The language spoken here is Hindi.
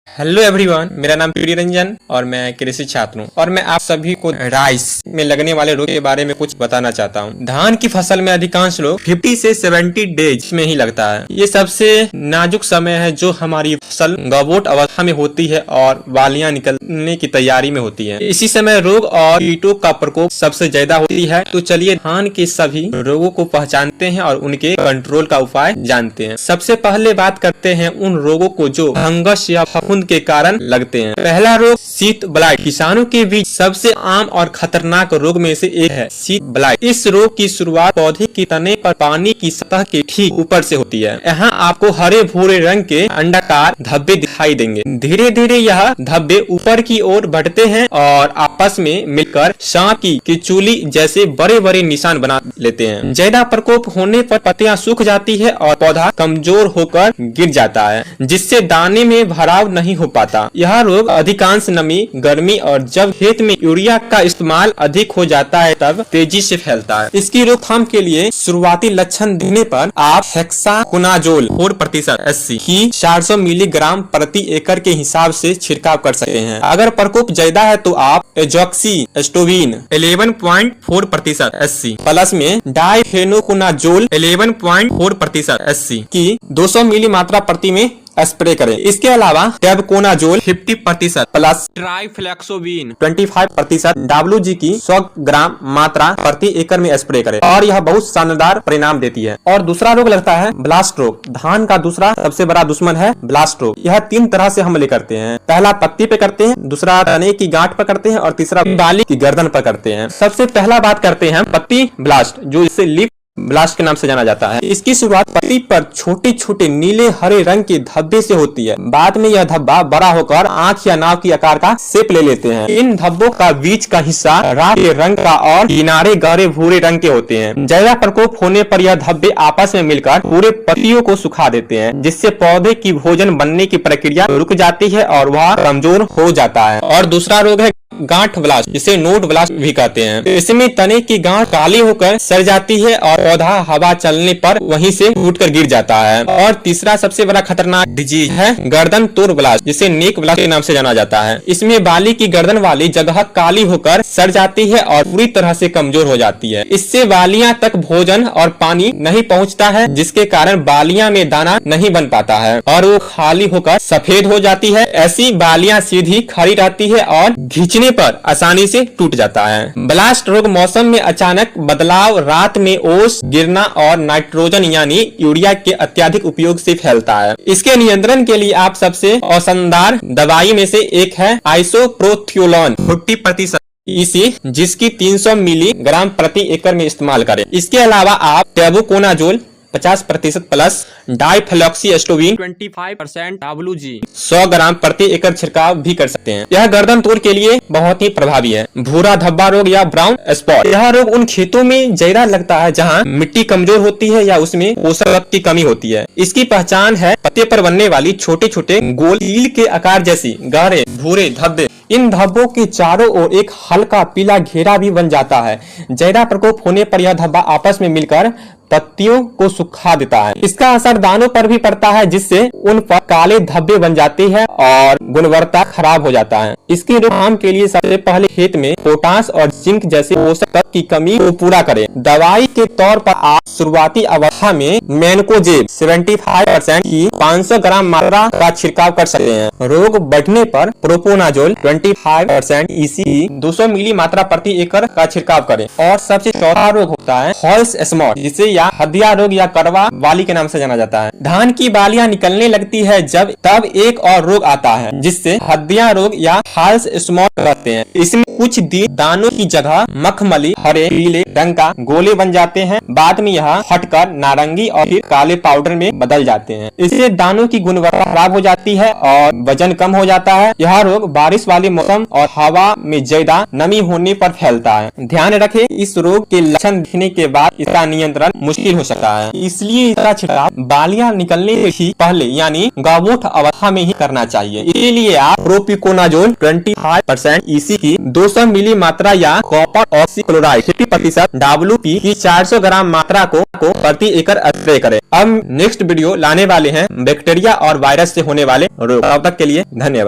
हेलो एवरीवन, मेरा नाम पीडी रंजन और मैं कृषि छात्र हूँ और मैं आप सभी को राइस में लगने वाले रोग के बारे में कुछ बताना चाहता हूँ। धान की फसल में अधिकांश रोग 50 से 70 डेज में ही लगता है। ये सबसे नाजुक समय है जो हमारी फसल गबोट अवस्था में होती है और बालियां निकलने की तैयारी में होती है। इसी समय रोग और कीटों का प्रकोप सबसे ज्यादा होती है। तो चलिए धान के सभी रोगों को पहचानते हैं और उनके कंट्रोल का उपाय जानते हैं। सबसे पहले बात करते हैं उन रोगों को जो फंगस या फफूंद के कारण लगते हैं। पहला रोग शीत ब्लाइट। किसानों के बीच सबसे आम और खतरनाक रोग में से एक है शीत ब्लाइट। इस रोग की शुरुआत पौधे के तने पर पानी की सतह के ठीक ऊपर से होती है। यहाँ आपको हरे भूरे रंग के अंडाकार धब्बे दिखाई देंगे। धीरे धीरे यह धब्बे ऊपर की ओर बढ़ते हैं और आपस में मिलकर सांप की चूली जैसे बड़े बड़े निशान बना लेते हैं। ज्यादा प्रकोप होने पर पत्तियां सूख जाती है और पौधा कमजोर होकर गिर जाता है, जिससे दाने में भराव नहीं हो पाता। यह रोग अधिकांश नमी, गर्मी और जब खेत में यूरिया का इस्तेमाल अधिक हो जाता है तब तेजी से फैलता है। इसकी रोकथाम के लिए शुरुआती लक्षण दिखने पर आप हेक्साकोनाजोल 4% SC की 400 मिलीग्राम प्रति एकड़ के हिसाब से छिड़काव कर सकते हैं। अगर प्रकोप ज्यादा है तो आप एजॉक्सीस्टोबिन 11.4% SC प्लस में डाइफेनोकोनाजोल 11.4% SC की 200 मिली मात्रा प्रति में स्प्रे करें। इसके अलावा टेबकोनाजोल 50% प्लस ट्राइफ्लैक्सोबिन 25% WG की 100 ग्राम मात्रा प्रति एकड़ में स्प्रे करें और यह बहुत शानदार परिणाम देती है। और दूसरा रोग लगता है ब्लास्ट रोग। धान का दूसरा सबसे बड़ा दुश्मन है ब्लास्ट रोग। यह 3 तरह से हमले करते हैं। पहला पत्ती पे करते हैं, दूसरा तने की गांठ पर करते हैं और तीसरा बाली की गर्दन पर करते हैं। सबसे पहला बात करते हैं पत्ती ब्लास्ट, जो इसे लीफ ब्लास्ट के नाम से जाना जाता है। इसकी शुरुआत पत्ती पर छोटे छोटे नीले हरे रंग के धब्बे से होती है। बाद में यह धब्बा बड़ा होकर आंख या नाव की आकार का शेप ले लेते हैं। इन धब्बों का बीच का हिस्सा राख के रंग का और किनारे गहरे भूरे रंग के होते हैं। ज्यादा प्रकोप होने पर यह धब्बे आपस में मिलकर पूरे पत्तियों को सुखा देते हैं, जिससे पौधे की भोजन बनने की प्रक्रिया रुक जाती है और वह कमजोर हो जाता है। और दूसरा रोग है गांठ ब्लास्ट, जिसे नोड ब्लास्ट भी कहते हैं। इसमें तने की गांठ काली होकर सड़ जाती है और पौधा हवा चलने पर वहीं से टूटकर गिर जाता है। और तीसरा सबसे बड़ा खतरनाक डिजीज है गर्दन तोड़ ब्लास्ट, जिसे नेक ब्लास्ट के नाम से जाना जाता है। इसमें बाली की गर्दन वाली जगह काली होकर सड़ जाती है और पूरी तरह से कमजोर हो जाती है। इससे बालियां तक भोजन और पानी नहीं पहुंचता है, जिसके कारण बालियां में दाना नहीं बन पाता है और वो खाली होकर सफेद हो जाती है। ऐसी बालियां सीधी खड़ी रहती है और घिंचने पर आसानी से टूट जाता है। ब्लास्ट रोग मौसम में अचानक बदलाव, रात में ओस गिरना और नाइट्रोजन यानी यूरिया के अत्यधिक उपयोग से फैलता है। इसके नियंत्रण के लिए आप सबसे औसनदार दवाई में से एक है आइसोप्रोथियोलोन 40% EC, जिसकी 300 मिलीग्राम प्रति एकड़ में इस्तेमाल करें। इसके अलावा आप टेबुकोनाजोल 50% प्लस डाइफ्लॉक्सीएस्टोबिन 25% WG 100 ग्राम प्रति एकड़ छिड़काव भी कर सकते हैं। यह गर्दन तोड़ के लिए बहुत ही प्रभावी है। भूरा धब्बा रोग या ब्राउन स्पॉट, यह रोग उन खेतों में ज्यादा लगता है जहां मिट्टी कमजोर होती है या उसमें पोषक तत्व की कमी होती है। इसकी पहचान है पत्ते पर बनने वाली छोटे छोटे गोल कील के आकार जैसी गहरे भूरे धब्बे। इन धब्बों के चारों ओर एक हल्का पीला घेरा भी बन जाता है। ज्यादा प्रकोप होने पर यह धब्बा आपस में मिलकर पत्तियों को सुखा देता है। इसका असर दानों पर भी पड़ता है, जिससे उन पर काले धब्बे बन जाते हैं और गुणवत्ता खराब हो जाता है। इसकी रोकथाम के लिए सबसे पहले खेत में पोटास और जिंक जैसे पोषक तत्व की कमी को पूरा करें। दवाई के तौर पर आप शुरुआती अवस्था में मैनकोजेब 75% की 500 ग्राम मात्रा का छिड़काव कर सकते हैं। रोग बढ़ने पर प्रोपोनाजोल 25% EC 200 मिली मात्रा प्रति एकड़ का छिड़काव करें। और सबसे चौथा रोग होता है हॉल्स स्मॉट, जिसे या हदिया रोग या करवा वाली के नाम से जाना जाता है। धान की बालियां निकलने लगती है तब एक और रोग आता है, जिससे हदिया रोग या हॉल्स स्मॉट कहते हैं। इसमें कुछ दिन दानों की जगह मखमली हरे पीले रंग का गोले बन जाते हैं। बाद में यह हटकर नारंगी और फिर काले पाउडर में बदल जाते हैं। इससे दानों की गुणवत्ता खराब हो जाती है और वजन कम हो जाता है। यह रोग बारिश वाले मौसम और हवा में ज्यादा नमी होने पर फैलता है। ध्यान रखें, इस रोग के लक्षण दिखने के बाद इसका नियंत्रण मुश्किल हो सकता है। इसलिए इसका छिड़काव बालियां निकलने से ही पहले यानी गावोठ अवस्था में ही करना चाहिए। इसीलिए आप प्रोपिकोनाजोल 25% EC की 200 मिली मात्रा या कॉपर ऑक्सीक्लोराइड 50% WP की 400 ग्राम मात्रा को प्रति एकड़ स्प्रे करें। अब नेक्स्ट वीडियो लाने वाले हैं बैक्टीरिया और वायरस से होने वाले रोग। तब तक के लिए धन्यवाद।